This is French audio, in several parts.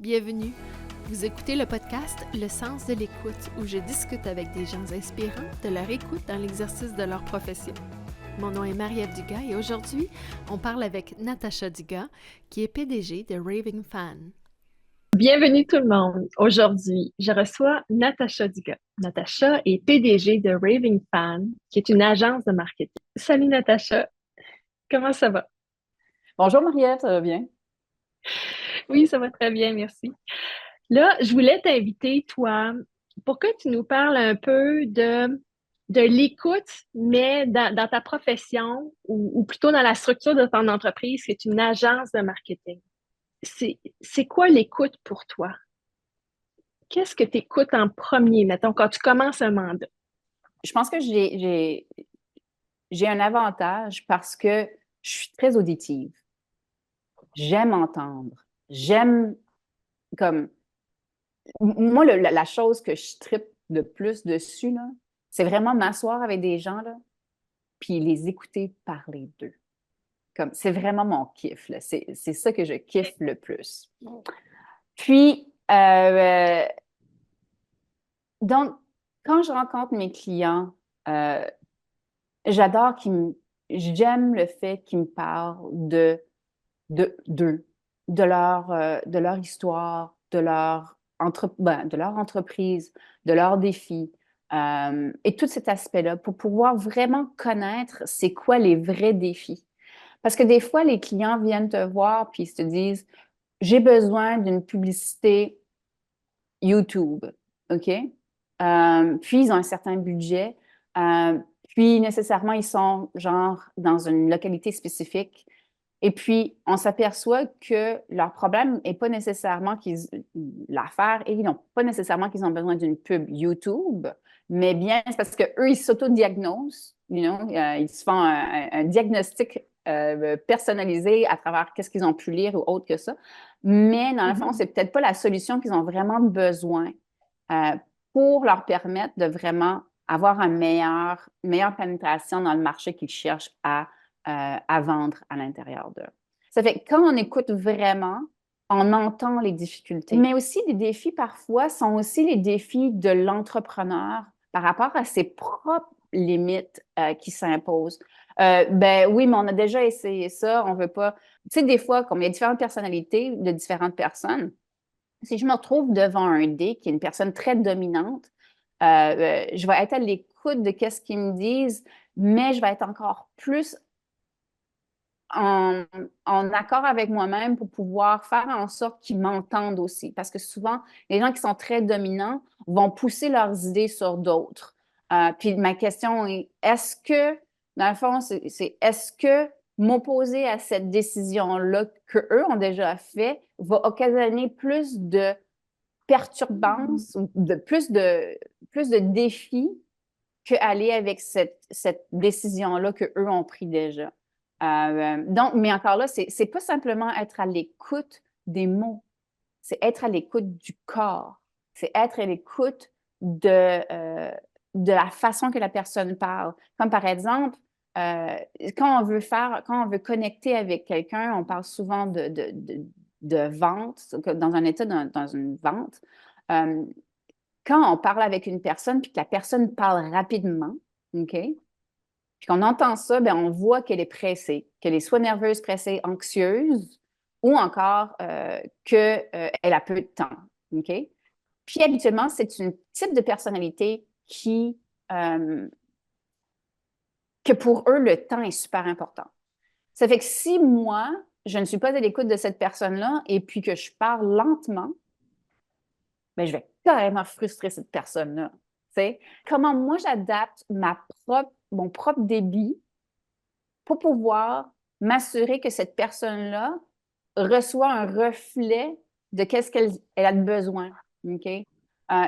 Bienvenue. Vous écoutez le podcast Le sens de l'écoute où je discute avec des gens inspirants de leur écoute dans l'exercice de leur profession. Mon nom est Marie-Ève Dugas et aujourd'hui, on parle avec Natacha Dugas, qui est PDG de Raving Fan. Bienvenue tout le monde. Aujourd'hui, je reçois Natacha Dugas. Natacha est PDG de Raving Fan, qui est une agence de marketing. Salut Natacha, comment ça va? Bonjour Mariette, ça va bien? Oui, ça va très bien, merci. Là, je voulais t'inviter, toi, pour que tu nous parles un peu de l'écoute, mais dans ta profession ou plutôt dans la structure de ton entreprise, qui est une agence de marketing. C'est quoi l'écoute pour toi? Qu'est-ce que tu écoutes en premier, mettons, quand tu commences un mandat? Je pense que j'ai un avantage parce que je suis très auditive. J'aime entendre. J'aime comme moi la chose que je tripe le plus dessus là, c'est vraiment m'asseoir avec des gens là, puis les écouter parler d'eux. Comme c'est vraiment mon kiff là. C'est ça que je kiffe le plus. Puis donc quand je rencontre mes clients, euh, j'adore j'aime le fait qu'ils me parlent d'eux, de leur histoire, de leur entreprise, de leurs défis, et tout cet aspect-là pour pouvoir vraiment connaître c'est quoi les vrais défis. Parce que des fois, les clients viennent te voir puis ils se disent, j'ai besoin d'une publicité YouTube, OK? Puis ils ont un certain budget. Puis nécessairement, ils sont genre dans une localité spécifique. Et puis, on s'aperçoit que leur problème n'est pas nécessairement l'affaire et ils n'ont pas nécessairement qu'ils ont besoin d'une pub YouTube, mais bien c'est parce qu'eux, ils s'autodiagnosent, ils se font un diagnostic personnalisé à travers qu'est-ce qu'ils ont pu lire ou autre que ça. Mais dans le fond, Mhm. c'est peut-être pas la solution qu'ils ont vraiment besoin euh, pour leur permettre de vraiment avoir meilleure pénétration dans le marché qu'ils cherchent à vendre à l'intérieur d'eux. Ça fait que quand on écoute vraiment, on entend les difficultés. Mais aussi, les défis parfois sont aussi les défis de l'entrepreneur par rapport à ses propres limites qui s'imposent. Ben oui, mais on a déjà essayé ça, on veut pas. Tu sais, des fois, comme il y a différentes personnalités de différentes personnes, si je me retrouve devant un D qui est une personne très dominante, je vais être à l'écoute de qu'est-ce qu'ils me disent, mais je vais être encore plus en, en accord avec moi-même pour pouvoir faire en sorte qu'ils m'entendent aussi. Parce que souvent, les gens qui sont très dominants vont pousser leurs idées sur d'autres. Puis ma question est, est-ce que, dans le fond, est-ce que m'opposer à cette décision-là qu'eux ont déjà fait va occasionner plus de perturbance ou plus de défis qu'aller avec cette décision-là qu'eux ont pris déjà. Donc, mais encore là, c'est pas simplement être à l'écoute des mots, c'est être à l'écoute du corps, c'est être à l'écoute de la façon que la personne parle. Comme par exemple, euh, quand on veut connecter avec quelqu'un, on parle souvent de vente, dans un état, dans une vente. Euh, Quand on parle avec une personne puis que la personne parle rapidement, OK? Puis qu'on entend ça, bien, on voit qu'elle est pressée, qu'elle est soit nerveuse, pressée, anxieuse, ou encore qu'elle a peu de temps. OK? Puis habituellement, c'est un type de personnalité euh, que pour eux, le temps est super important. Ça fait que si moi, je ne suis pas à l'écoute de cette personne-là et puis que je parle lentement, bien, je vais carrément frustrer cette personne-là. T'sais? Comment moi, j'adapte mon propre débit pour pouvoir m'assurer que cette personne-là reçoit un reflet de qu'est-ce qu'elle a de besoin. OK?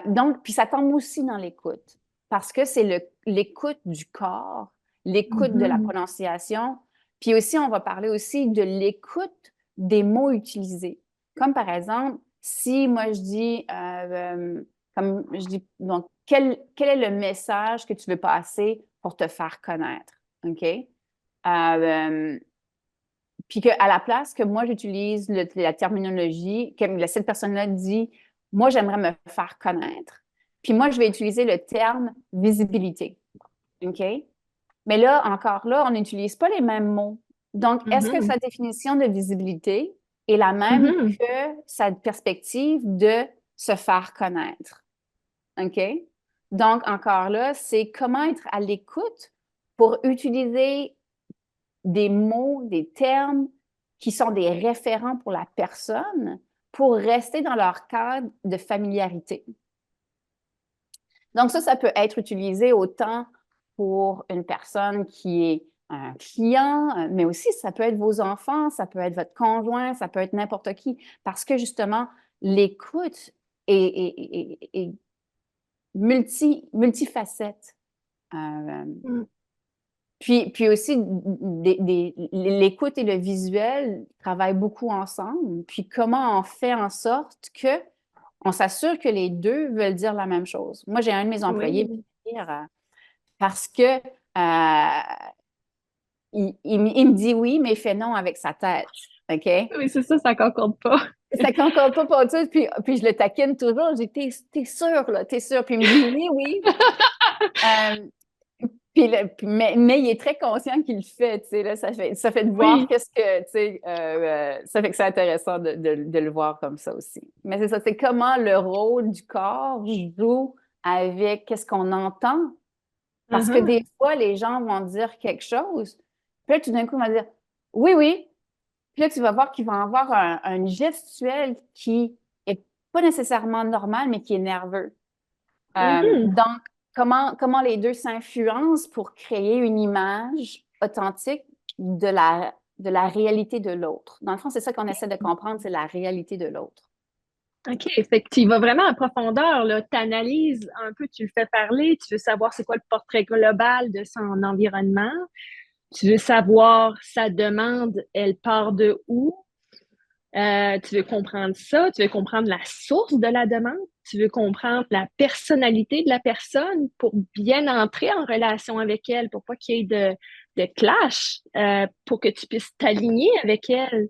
Donc, puis ça tombe aussi dans l'écoute, parce que c'est l'écoute du corps, l'écoute de la Mhm. prononciation, puis aussi, on va parler aussi de l'écoute des mots utilisés. Comme par exemple, si moi je dis, comme je dis, donc, quel est le message que tu veux passer pour te faire connaître? OK? Euh, puis qu'à la place que moi, j'utilise la terminologie, que cette personne-là dit, moi, j'aimerais me faire connaître. Puis moi, je vais utiliser le terme visibilité. OK? Mais là, encore là, on n'utilise pas les mêmes mots. Donc, est-ce que Mhm. sa définition de visibilité est la même Mhm. que sa perspective de se faire connaître? OK? Donc, encore là, c'est comment être à l'écoute pour utiliser des mots, des termes qui sont des référents pour la personne pour rester dans leur cadre de familiarité. Donc, ça peut être utilisé autant pour une personne qui est un client, mais aussi ça peut être vos enfants, ça peut être votre conjoint, ça peut être n'importe qui, parce que justement, l'écoute est multifacette. Mhm. Puis aussi, l'écoute et le visuel travaillent beaucoup ensemble. Puis comment on fait en sorte que on s'assure que les deux veulent dire la même chose. Moi, j'ai un de mes employés Oui. parce que il me dit oui, mais il fait non avec sa tête. OK? Oui, c'est ça, ça concorde pas. Ça concorde pas pour tout. Puis je le taquine toujours. Je dis, t'es sûr, là, t'es sûr. Puis il me dit oui, oui. Euh, mais il est très conscient qu'il le fait, tu sais, là, ça fait de voir Oui. qu'est-ce que, tu sais, ça fait que c'est intéressant de le voir comme ça aussi. Mais c'est ça, c'est comment le rôle du corps joue avec qu'est-ce qu'on entend. Parce que Mhm. des fois, les gens vont dire quelque chose, puis là, tout d'un coup, ils vont dire oui, oui. Puis là, tu vas voir qu'ils vont avoir un gestuel qui est pas nécessairement normal, mais qui est nerveux. Mhm. Donc, comment les deux s'influencent pour créer une image authentique de la réalité de l'autre. Dans le fond, c'est ça qu'on essaie de comprendre, c'est la réalité de l'autre. OK. Fait que tu vas vraiment en profondeur, là. Tu analyses un peu, tu le fais parler, tu veux savoir c'est quoi le portrait global de son environnement. Tu veux savoir sa demande, elle part de où? Tu veux comprendre ça, tu veux comprendre la source de la demande, tu veux comprendre la personnalité de la personne pour bien entrer en relation avec elle, pour pas qu'il y ait de clash, pour que tu puisses t'aligner avec elle.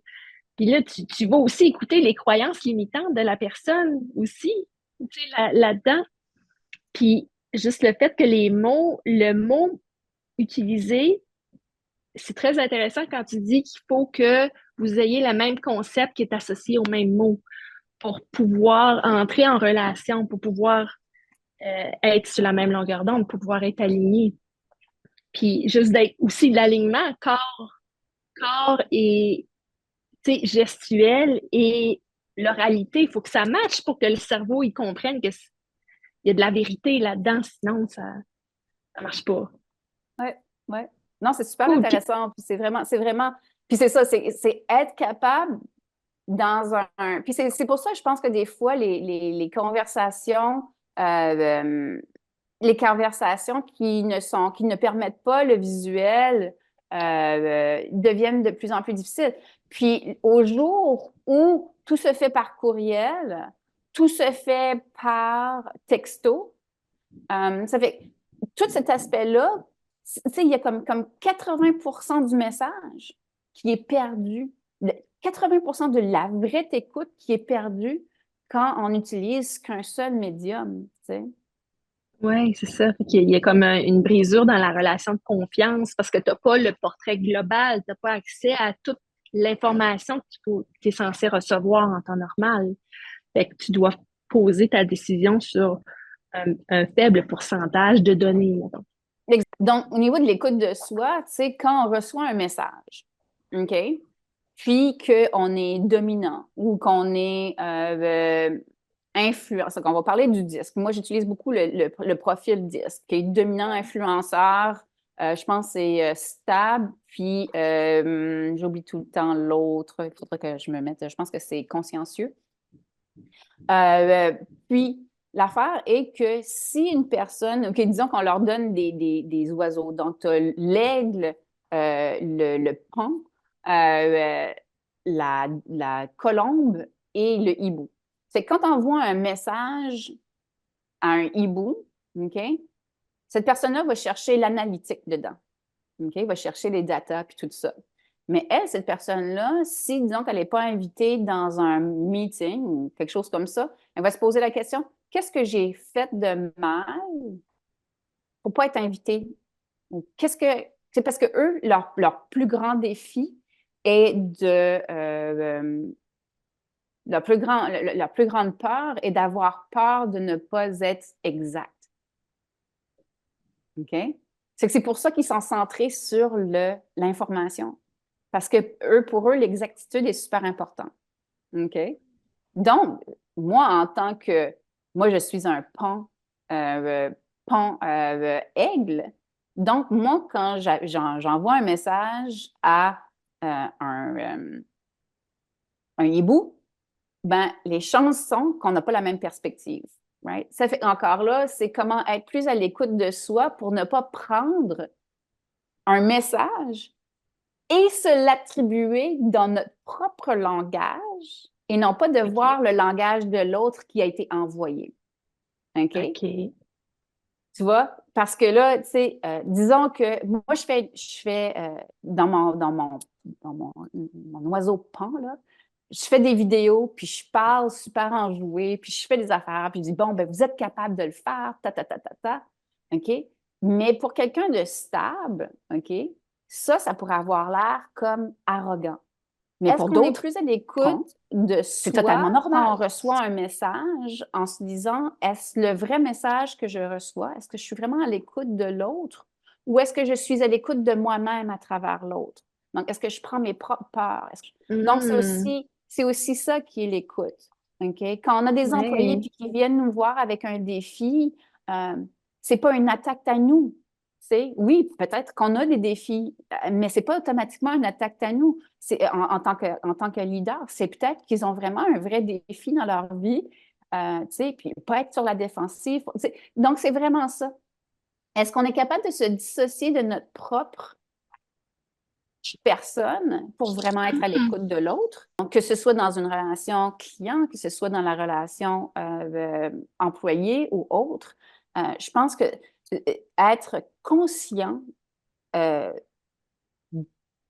Puis là, tu vas aussi écouter les croyances limitantes de la personne aussi, tu sais, là-dedans. Puis juste le fait que le mot utilisé, c'est très intéressant quand tu dis qu'il faut que vous ayez le même concept qui est associé au même mot pour pouvoir entrer en relation, pour pouvoir être sur la même longueur d'onde, pour pouvoir être aligné. Puis juste d'être aussi de l'alignement, corps et gestuel et l'oralité, il faut que ça matche pour que le cerveau il comprenne qu'il y a de la vérité là-dedans, sinon ça marche pas. Oui, oui. Non, c'est super Cool. Puis, intéressant. Puis c'est vraiment, puis c'est ça, c'est être capable dans puis c'est pour ça, je pense que des fois, euh, les conversations qui ne permettent pas le visuel deviennent de plus en plus difficiles. Puis au jour où tout se fait par courriel, tout se fait par texto, ça fait tout cet aspect-là, tu sais, il y a comme 80% du message qui est perdu. 80% de la vraie écoute qui est perdue quand on n'utilise qu'un seul médium, tu sais. ouais, c'est ça. Il y a comme une brisure dans la relation de confiance parce que tu n'as pas le portrait global, tu n'as pas accès à toute l'information que tu es censé recevoir en temps normal. Fait que tu dois poser ta décision sur un faible pourcentage de données, mettons. Donc, au niveau de l'écoute de soi, tu sais, quand on reçoit un message, OK, puis qu'on est dominant ou qu'on est influenceur, qu'on va parler du disque. Moi, j'utilise beaucoup le profil disque, qui est dominant, influenceur. Je pense que c'est stable, puis j'oublie tout le temps l'autre. Il faudrait que je me mette, je pense que c'est consciencieux. Puis, l'affaire est que si une personne, OK, disons qu'on leur donne des oiseaux, donc tu as l'aigle, le paon, la colombe et le hibou. C'est quand on envoie un message à un hibou, OK, cette personne-là va chercher l'analytique dedans, OK, va chercher les datas puis tout ça. Mais elle, cette personne-là, si, disons qu'elle n'est pas invitée dans un meeting ou quelque chose comme ça, elle va se poser la question, qu'est-ce que j'ai fait de mal pour pas être invitée? Ou qu'est-ce que... C'est parce que eux, leur plus grand défi est leur plus grande peur est d'avoir peur de ne pas être exact. OK? C'est pour ça qu'ils sont centrés sur l'information. Parce que pour eux, l'exactitude est super importante. OK? Donc, moi, moi, je suis un aigle. Donc, moi, quand j'envoie un message à un hibou, ben, les chances sont qu'on n'a pas la même perspective. Right? Ça fait encore là, c'est comment être plus à l'écoute de soi pour ne pas prendre un message et se l'attribuer dans notre propre langage et non pas de voir le langage de l'autre qui a été envoyé. OK? OK. Tu vois? Parce que là, tu sais, disons que moi, je fais dans mon oiseau pan, là, je fais des vidéos, puis je parle super enjoué, puis je fais des affaires, puis je dis, bon, ben vous êtes capable de le faire, ta, ta, ta, ta, ta. OK? Mais pour quelqu'un de stable, OK, ça pourrait avoir l'air comme arrogant. Mais Est-ce pour qu'on est d'autres, plus à l'écoute de c'est soi, totalement quand on normal. reçoit un message en se disant, est-ce le vrai message que je reçois? Est-ce que je suis vraiment à l'écoute de l'autre? Ou est-ce que je suis à l'écoute de moi-même à travers l'autre? Donc, est-ce que je prends mes propres peurs? Donc, c'est aussi ça qui est l'écoute. OK? Quand on a des employés Ouais. puis qui viennent nous voir avec un défi, c'est pas une attaque à nous. Oui, peut-être qu'on a des défis, mais c'est pas automatiquement une attaque à nous. C'est en tant que leader, c'est peut-être qu'ils ont vraiment un vrai défi dans leur vie, puis pas être sur la défensive. Donc, c'est vraiment ça. Est-ce qu'on est capable de se dissocier de notre propre personne pour vraiment être à l'écoute de l'autre? Donc, que ce soit dans une relation client, que ce soit dans la relation employé ou autre, je pense que être conscient de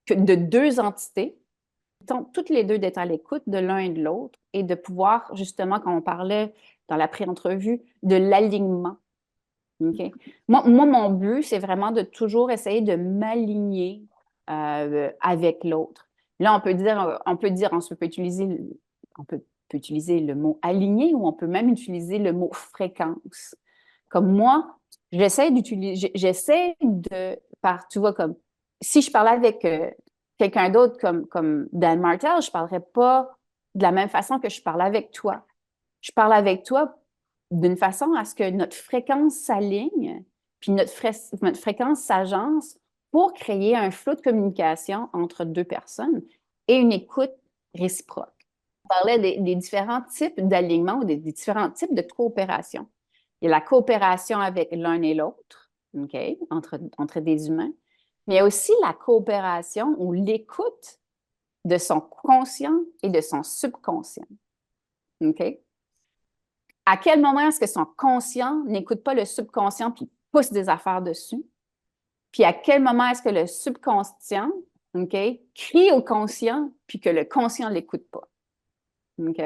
deux entités, toutes les deux d'être à l'écoute de l'un et de l'autre et de pouvoir, justement, quand on parlait dans la pré-entrevue, de l'alignement. OK? Moi, mon but, c'est vraiment de toujours essayer de m'aligner avec l'autre. Là, on peut utiliser le mot aligner ou on peut même utiliser le mot fréquence. Comme moi, j'essaie tu vois, comme si je parlais avec quelqu'un d'autre comme Dan Martel, je ne parlerais pas de la même façon que je parle avec toi. Je parle avec toi d'une façon à ce que notre fréquence s'aligne, puis notre fréquence s'agence pour créer un flot de communication entre deux personnes et une écoute réciproque. On parlait des différents types d'alignement ou des différents types de coopération. Il y a la coopération avec l'un et l'autre, OK, entre des humains, mais il y a aussi la coopération ou l'écoute de son conscient et de son subconscient. OK? À quel moment est-ce que son conscient n'écoute pas le subconscient puis pousse des affaires dessus? Puis à quel moment est-ce que le subconscient, OK, crie au conscient puis que le conscient ne l'écoute pas? OK?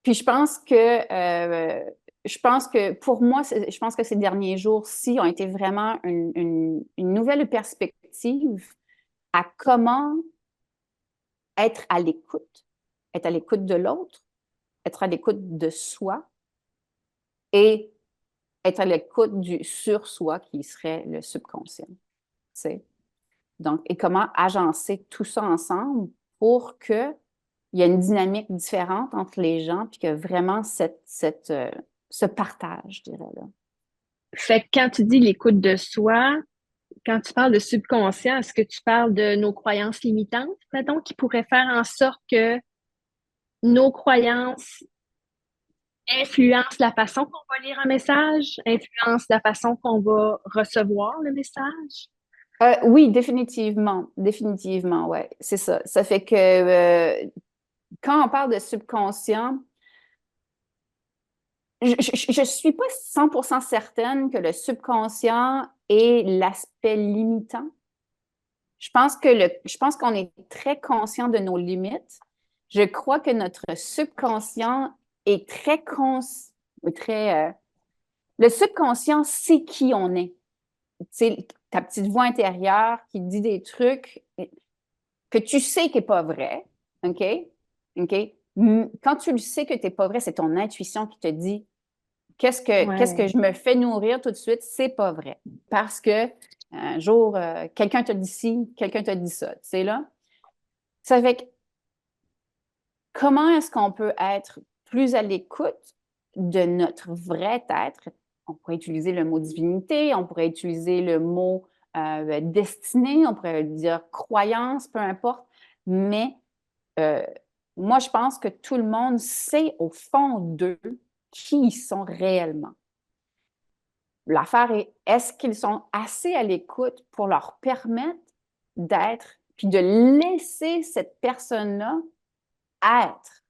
Puis je pense que pour moi, je pense que ces derniers jours-ci ont été vraiment une nouvelle perspective à comment être à l'écoute de l'autre, être à l'écoute de soi et être à l'écoute du sur-soi qui serait le subconscient. T'sais. Donc, et comment agencer tout ça ensemble pour qu'il y ait une dynamique différente entre les gens puis que vraiment ce partage, je dirais là. Fait que quand tu dis l'écoute de soi, quand tu parles de subconscient, est-ce que tu parles de nos croyances limitantes, mettons, qui pourraient faire en sorte que nos croyances influencent la façon qu'on va lire un message, influencent la façon qu'on va recevoir le message? Oui, définitivement, ouais, c'est ça. Ça fait que quand on parle de subconscient, je ne suis pas 100% certaine que le subconscient est l'aspect limitant. Je pense qu'on est très conscient de nos limites. Je crois que notre subconscient est le subconscient sait qui on est. Tu sais, ta petite voix intérieure qui dit des trucs que tu sais qui n'est pas vrai, OK? OK? Quand tu le sais que tu n'es pas vrai, c'est ton intuition qui te dit qu'est-ce que je me fais nourrir tout de suite, c'est pas vrai. Parce que un jour, quelqu'un t'a dit ci, quelqu'un t'a dit ça. Tu sais, là? Ça fait que comment est-ce qu'on peut être plus à l'écoute de notre vrai être? On pourrait utiliser le mot divinité, on pourrait utiliser le mot destinée, on pourrait dire croyance, peu importe. Mais moi, je pense que tout le monde sait au fond d'eux qui ils sont réellement. L'affaire est, est-ce qu'ils sont assez à l'écoute pour leur permettre d'être, puis de laisser cette personne-là être,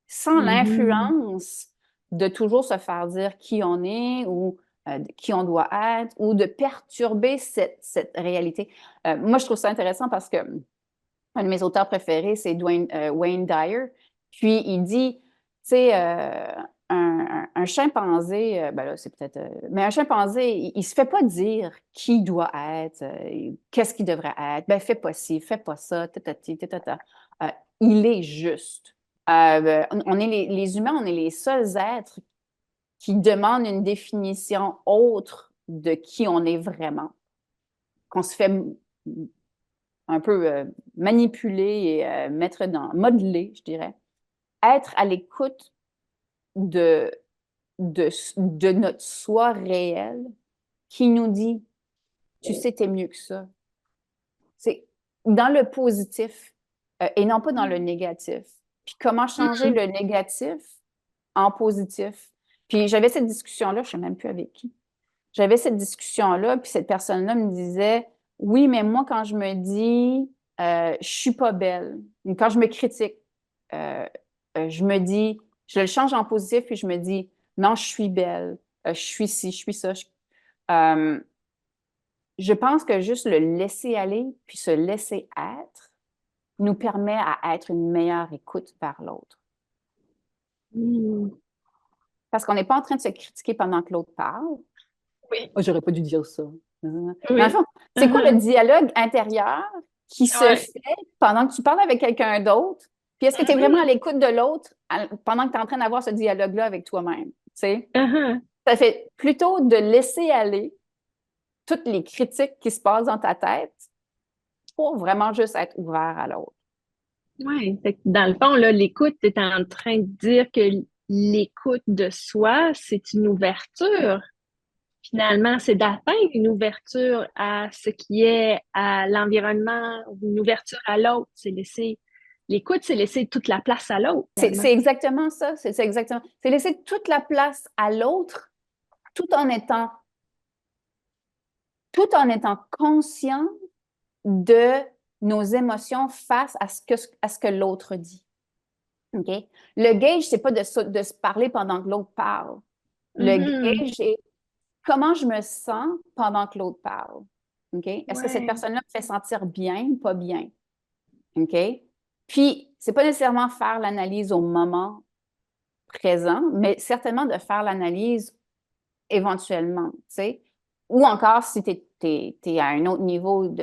sans l'influence de toujours se faire dire qui on est ou qui on doit être, ou de perturber cette réalité. Moi, je trouve ça intéressant parce que un de mes auteurs préférés, c'est Wayne Dyer. Puis il dit, tu sais, un chimpanzé, ben là, c'est peut-être. Mais un chimpanzé, il ne se fait pas dire qui doit être, qu'est-ce qu'il devrait être. Ben, fais pas ci, fais pas ça, tatati, tatata. Il est juste. On est les humains, on est les seuls êtres qui demandent une définition autre de qui on est vraiment. Qu'on se fait un peu manipuler et modeler, je dirais. Être à l'écoute de notre soi réel qui nous dit tu sais, t'es mieux que ça. C'est dans le positif et non pas dans le négatif. Puis comment changer le négatif en positif? Puis j'avais cette discussion-là, je ne sais même plus avec qui. J'avais cette discussion-là, puis cette personne-là me disait oui, mais moi, quand je me dis je suis pas belle, ou quand je me critique, je me dis, je le change en positif, puis je me dis non, je suis belle, je suis ci, je suis ça. Je pense que juste le laisser aller, puis se laisser être, nous permet à être une meilleure écoute vers l'autre. Parce qu'on n'est pas en train de se critiquer pendant que l'autre parle. Oui. Oh, j'aurais pas dû dire ça. Oui. Dans le fond, c'est quoi le dialogue intérieur qui se fait pendant que tu parles avec quelqu'un d'autre? Puis est-ce que tu es vraiment à l'écoute de l'autre pendant que tu es en train d'avoir ce dialogue-là avec toi-même? Tu sais? Ça fait plutôt de laisser aller toutes les critiques qui se passent dans ta tête pour vraiment juste être ouvert à l'autre. Oui, dans le fond, là, l'écoute, tu es en train de dire que l'écoute de soi, c'est une ouverture. Finalement, c'est d'atteindre une ouverture à ce qui est à l'environnement, une ouverture à l'autre. L'écoute, c'est laisser toute la place à l'autre. C'est exactement ça. C'est exactement. C'est laisser toute la place à l'autre tout en étant conscient de nos émotions face à ce que l'autre dit. Okay? Le gauge, c'est pas de se parler pendant que l'autre parle. Le gauge est comment je me sens pendant que l'autre parle. Okay? Est-ce que cette personne-là me fait sentir bien ou pas bien? Okay? Puis, c'est pas nécessairement faire l'analyse au moment présent, mais certainement de faire l'analyse éventuellement, tu sais. Ou encore, si tu es à un autre niveau,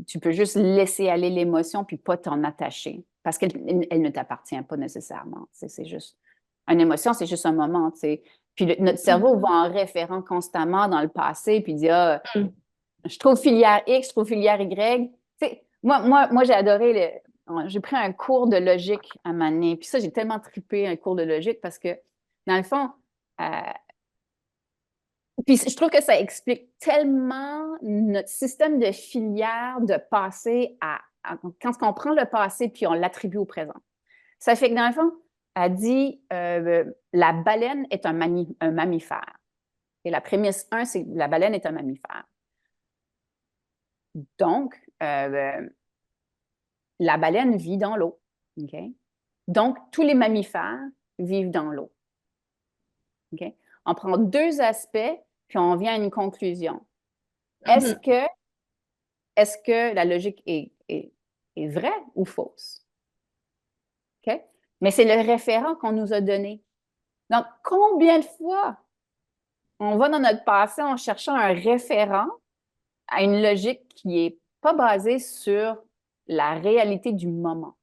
tu peux juste laisser aller l'émotion puis pas t'en attacher parce qu'elle ne t'appartient pas nécessairement. C'est juste une émotion, c'est juste un moment, tu sais. Puis notre cerveau va en référant constamment dans le passé puis dit ah, je trouve filière X, je trouve filière Y. Tu sais, moi j'ai adoré j'ai pris un cours de logique à un moment donné. Puis ça, j'ai tellement trippé un cours de logique parce que, dans le fond, puis je trouve que ça explique tellement notre système de filière de passé quand on prend le passé puis on l'attribue au présent. Ça fait que dans le fond, elle dit la baleine est un mammifère. Et la prémisse 1, c'est que la baleine est un mammifère. Donc, la baleine vit dans l'eau. Okay? Donc, tous les mammifères vivent dans l'eau. Okay? On prend deux aspects puis on vient à une conclusion. Est-ce que la logique est est vraie ou fausse. OK? Mais c'est le référent qu'on nous a donné. Donc, combien de fois on va dans notre passé en cherchant un référent à une logique qui n'est pas basée sur la réalité du moment?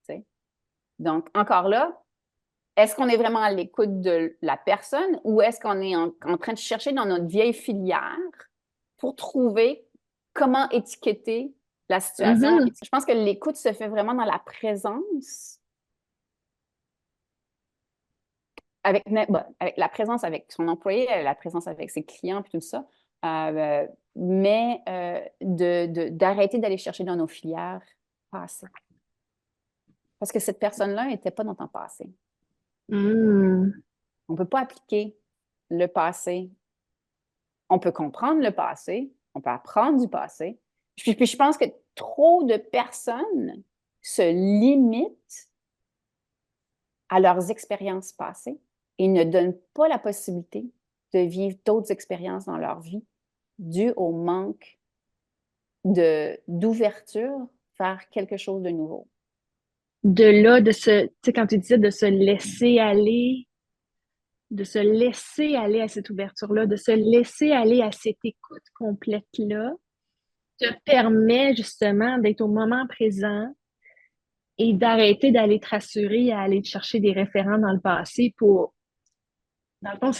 T'sais? Donc, encore là, est-ce qu'on est vraiment à l'écoute de la personne ou est-ce qu'on est en train de chercher dans notre vieille filière pour trouver comment étiqueter la situation? Mhm. Je pense que l'écoute se fait vraiment dans la présence, avec la présence avec son employé, la présence avec ses clients, puis tout ça, mais d'arrêter d'aller chercher dans nos filières passées. Parce que cette personne-là n'était pas dans ton passé. Mm. On ne peut pas appliquer le passé. On peut comprendre le passé, on peut apprendre du passé. Puis je pense que trop de personnes se limitent à leurs expériences passées et ne donnent pas la possibilité de vivre d'autres expériences dans leur vie dû au manque d'ouverture vers quelque chose de nouveau. De là, tu sais, quand tu disais de se laisser aller à cette ouverture-là, de se laisser aller à cette écoute complète-là, te permet justement d'être au moment présent et d'arrêter d'aller te rassurer à aller te chercher des référents dans le passé dans le fond,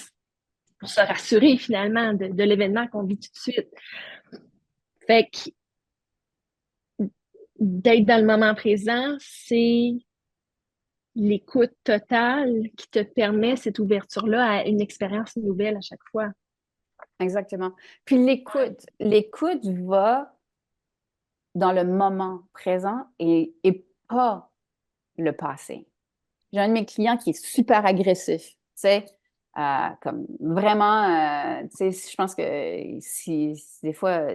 pour se rassurer finalement de l'événement qu'on vit tout de suite. Fait que d'être dans le moment présent, c'est l'écoute totale qui te permet cette ouverture-là à une expérience nouvelle à chaque fois. Exactement. Puis l'écoute va dans le moment présent et pas le passé. J'ai un de mes clients qui est super agressif, tu sais, comme vraiment, tu sais, je pense que si des fois,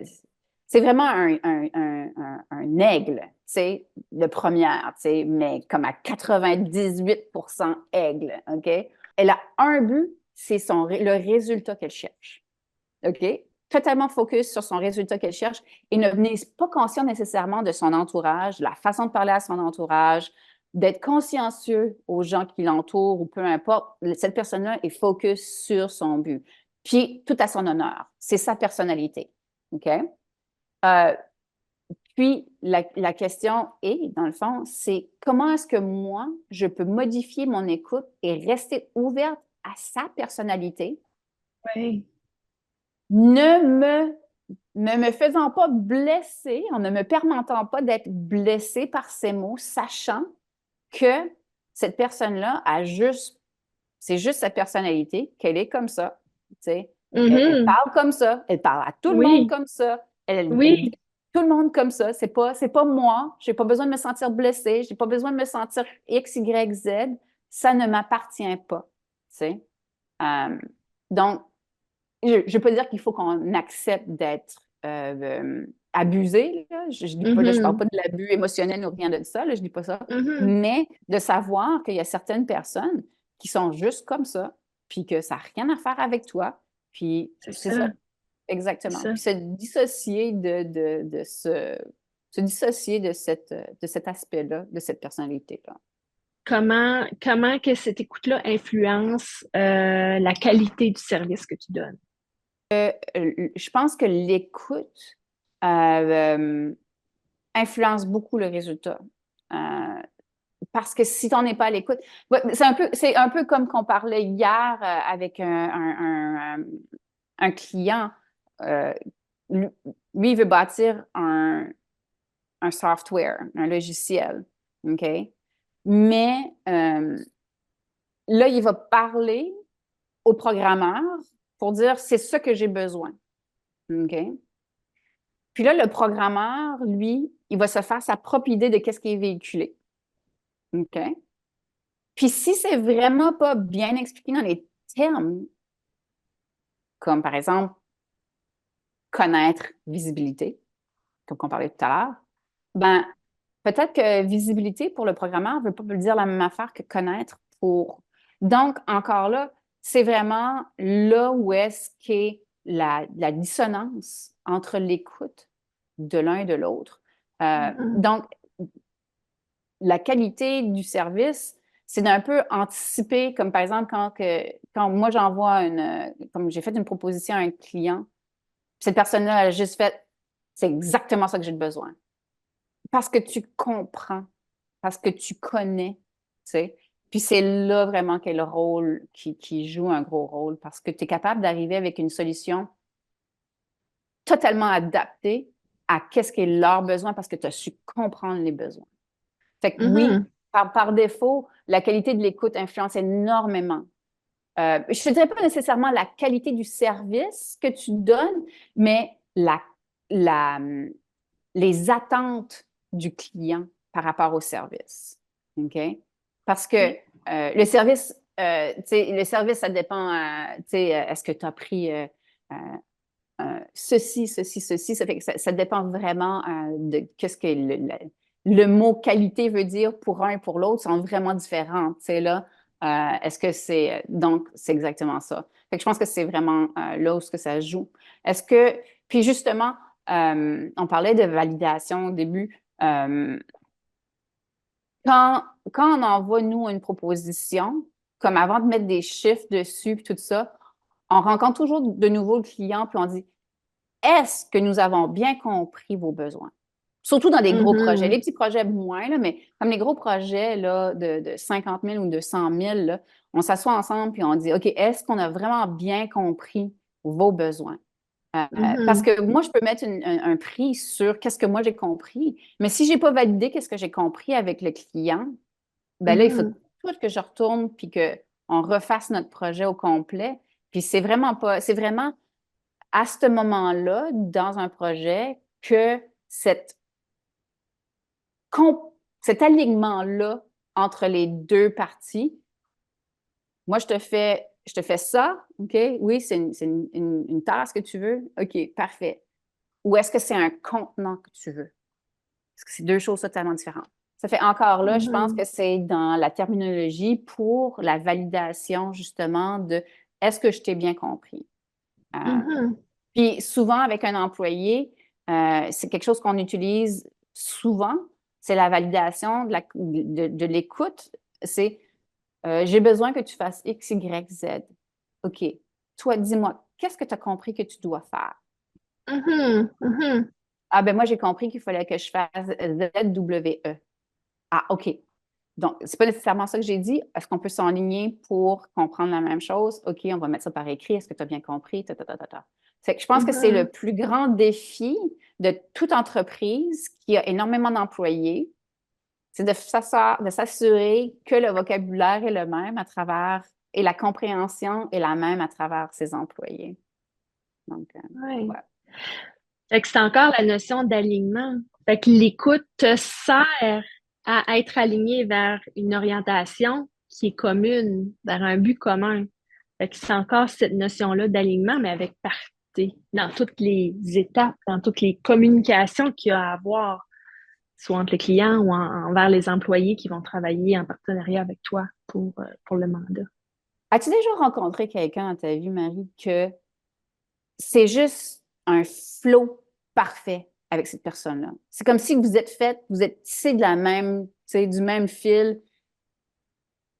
c'est vraiment un aigle, tu sais, de première, tu sais, mais comme à 98% aigle, OK? Elle a un but, c'est le résultat qu'elle cherche, OK? Totalement focus sur son résultat qu'elle cherche et n'est pas conscient nécessairement de son entourage, de la façon de parler à son entourage, d'être consciencieux aux gens qui l'entourent ou peu importe. Cette personne-là est focus sur son but. Puis, tout à son honneur. C'est sa personnalité. OK? Puis, la question est, dans le fond, c'est comment est-ce que moi, je peux modifier mon écoute et rester ouverte à sa personnalité? Oui. Ne me faisant pas blesser, en ne me permettant pas d'être blessée par ces mots, sachant que cette personne-là c'est juste sa personnalité, qu'elle est comme ça, tu sais. Elle parle comme ça, elle parle à tout le monde Oui, comme ça, elle dit oui, tout le monde comme ça, c'est pas moi, j'ai pas besoin de me sentir blessée, j'ai pas besoin de me sentir X, Y, Z, ça ne m'appartient pas, tu sais. Donc, je peux dire qu'il faut qu'on accepte d'être abusé. Là. Je dis pas, là, je parle pas de l'abus émotionnel ou rien de ça, là, je dis pas ça. Mais de savoir qu'il y a certaines personnes qui sont juste comme ça, puis que ça n'a rien à faire avec toi. Puis c'est ça, exactement. Puis se dissocier se dissocier de cet aspect-là, de cette personnalité-là. Comment que cette écoute-là influence la qualité du service que tu donnes? Je pense que l'écoute influence beaucoup le résultat. Parce que si tu n'en es pas à l'écoute, c'est un peu comme qu'on parlait hier avec un client. Lui, il veut bâtir un software, un logiciel. OK? Mais là, il va parler au programmeur pour dire c'est ça que j'ai besoin. OK? Puis là, le programmeur, lui, il va se faire sa propre idée de qu'est-ce qui est véhiculé. OK? Puis si c'est vraiment pas bien expliqué dans les termes, comme par exemple connaître visibilité, comme on parlait tout à l'heure, ben peut-être que visibilité pour le programmeur ne veut pas dire la même affaire que connaître pour. Donc, encore là, c'est vraiment là où est-ce qu'est la dissonance entre l'écoute de l'un et de l'autre. Donc, la qualité du service, c'est d'un peu anticiper, comme par exemple quand moi j'envoie comme j'ai fait une proposition à un client, cette personne-là a juste fait, c'est exactement ça que j'ai besoin. Parce que tu comprends, parce que tu connais, tu sais. Puis c'est là vraiment qu'est le rôle qui joue un gros rôle, parce que tu es capable d'arriver avec une solution totalement adaptée à qu'est-ce qui est leur besoin, parce que tu as su comprendre les besoins. Fait que oui, par défaut, la qualité de l'écoute influence énormément. Je ne dirais pas nécessairement la qualité du service que tu donnes, mais les attentes du client par rapport au service. OK? Parce que le service, ça dépend, est-ce que tu as pris ceci. Ça fait que ça dépend vraiment de qu'est-ce que le mot qualité veut dire pour un et pour l'autre, sont vraiment différents. Là, est-ce que c'est. Donc, c'est exactement ça. Fait que je pense que c'est vraiment là où ça joue. Est-ce que. Puis justement, on parlait de validation au début. Quand on envoie, nous, une proposition, comme avant de mettre des chiffres dessus puis tout ça, on rencontre toujours de nouveau le client puis on dit est-ce que nous avons bien compris vos besoins? Surtout dans des gros projets. Les petits projets, moins, là, mais comme les gros projets là, de 50 000 ou de 100 000, là, on s'assoit ensemble puis on dit OK, est-ce qu'on a vraiment bien compris vos besoins? Parce que moi, je peux mettre un prix sur qu'est-ce que moi j'ai compris, mais si je n'ai pas validé qu'est-ce que j'ai compris avec le client, ben là, il faut tout que je retourne puis qu'on refasse notre projet au complet. Puis c'est vraiment pas, c'est vraiment à ce moment-là, dans un projet, que cet alignement-là entre les deux parties, moi, je te fais ça, OK? Oui, c'est une tasse que tu veux? OK, parfait. Ou est-ce que c'est un contenant que tu veux? Parce que c'est deux choses totalement différentes. Ça fait encore là, je pense que c'est dans la terminologie pour la validation, justement, de est-ce que je t'ai bien compris? Puis souvent, avec un employé, c'est quelque chose qu'on utilise souvent, c'est la validation de l'écoute. C'est j'ai besoin que tu fasses X, Y, Z. OK. Toi, dis-moi, qu'est-ce que tu as compris que tu dois faire? Ah, ben moi, j'ai compris qu'il fallait que je fasse Z, W, E. Ah, OK. Donc, c'est pas nécessairement ça que j'ai dit. Est-ce qu'on peut s'enligner pour comprendre la même chose? OK, on va mettre ça par écrit. Est-ce que tu as bien compris? Je pense que c'est le plus grand défi de toute entreprise qui a énormément d'employés, c'est de s'assurer que le vocabulaire est le même à travers, et la compréhension est la même à travers ses employés. Donc, Ouais. ouais. Fait que c'est encore la notion d'alignement. Fait que l'écoute te sert à être aligné vers une orientation qui est commune, vers un but commun. Fait que c'est encore cette notion-là d'alignement, mais avec parité, dans toutes les étapes, dans toutes les communications qu'il y a à avoir, soit entre les clients ou envers les employés qui vont travailler en partenariat avec toi pour le mandat. As-tu déjà rencontré quelqu'un dans ta vie, Marie, que c'est juste un flow parfait avec cette personne-là? C'est comme si vous êtes tissés de la même, du même fil.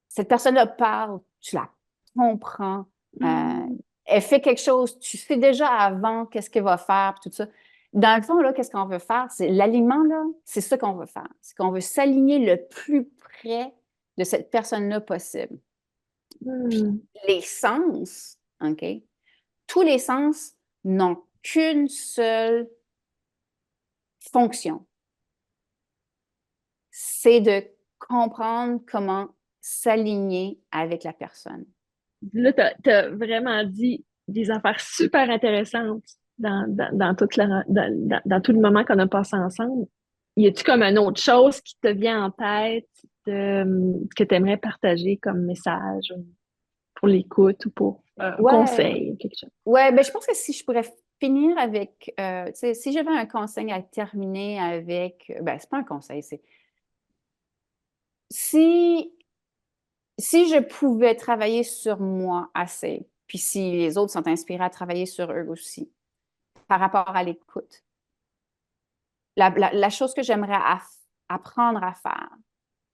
Cette personne-là parle, tu la comprends. Elle fait quelque chose, tu sais déjà avant qu'est-ce qu'elle va faire, puis tout ça. Dans le fond, là, qu'est-ce qu'on veut faire? C'est l'alignement, là, c'est ça qu'on veut faire. C'est qu'on veut s'aligner le plus près de cette personne-là possible. Puis les sens, OK? Tous les sens n'ont qu'une seule fonction. C'est de comprendre comment s'aligner avec la personne. Là, tu as vraiment dit des affaires super intéressantes dans tout le moment qu'on a passé ensemble. Y a-tu comme une autre chose qui te vient en tête que tu aimerais partager comme message pour l'écoute ou pour un conseil, quelque chose? Ouais, ben je pense que si je pourrais finir avec, si j'avais un conseil à terminer avec, ben c'est pas un conseil, c'est si je pouvais travailler sur moi assez, puis si les autres sont inspirés à travailler sur eux aussi, par rapport à l'écoute, la chose que j'aimerais apprendre à faire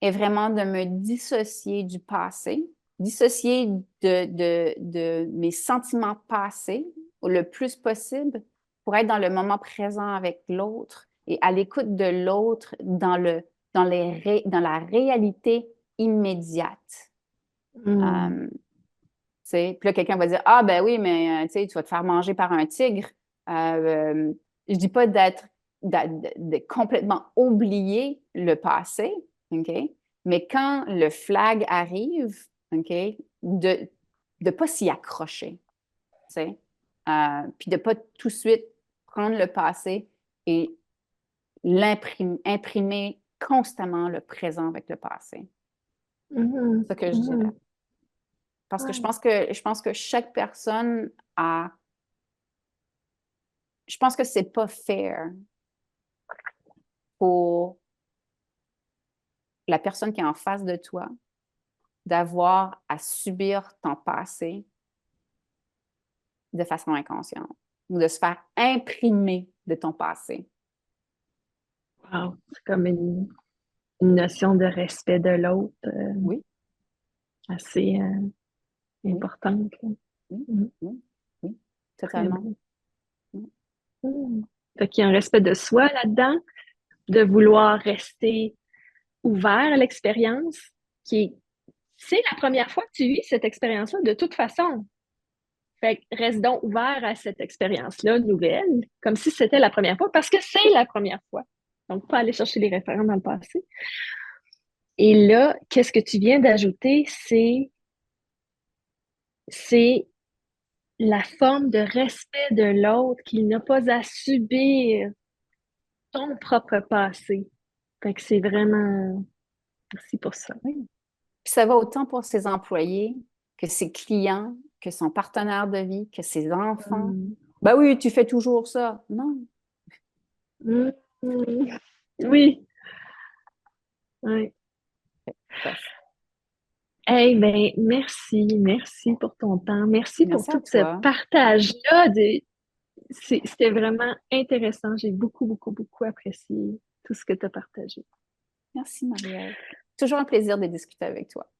est vraiment de me dissocier du passé, dissocier de mes sentiments passés le plus possible pour être dans le moment présent avec l'autre et à l'écoute de l'autre dans la réalité immédiate. Puis là, quelqu'un va dire, ah ben oui, mais tu vas te faire manger par un tigre. Je dis pas de complètement oublier le passé, OK? Mais quand le flag arrive, OK, de ne pas s'y accrocher, puis de ne pas tout de suite prendre le passé et imprimer constamment le présent avec le passé. C'est ça que je dirais. Parce que je pense que chaque personne a... Je pense que c'est pas fair pour la personne qui est en face de toi d'avoir à subir ton passé de façon inconsciente ou de se faire imprimer de ton passé. Wow, c'est comme une notion de respect de l'autre Oui. assez importante. Oui, oui, oui, totalement. Fait qu'il y a un respect de soi là-dedans, de vouloir rester ouvert à l'expérience, c'est la première fois que tu vis cette expérience-là de toute façon. Fait que reste donc ouvert à cette expérience-là nouvelle, comme si c'était la première fois, parce que c'est la première fois. Donc, pas aller chercher les référents dans le passé. Et là, qu'est-ce que tu viens d'ajouter, c'est la forme de respect de l'autre qu'il n'a pas à subir ton propre passé. Fait que c'est vraiment... Merci pour ça. Oui. Puis ça va autant pour ses employés que ses clients, que son partenaire de vie, que ses enfants. Ben oui, tu fais toujours ça. Non. Oui. Oui. Eh bien, merci pour ton temps. Merci pour Merci à tout ce toi. partage-là. C'était vraiment intéressant. J'ai beaucoup apprécié tout ce que tu as partagé. Merci, Marie-Ève. Toujours un plaisir de discuter avec toi.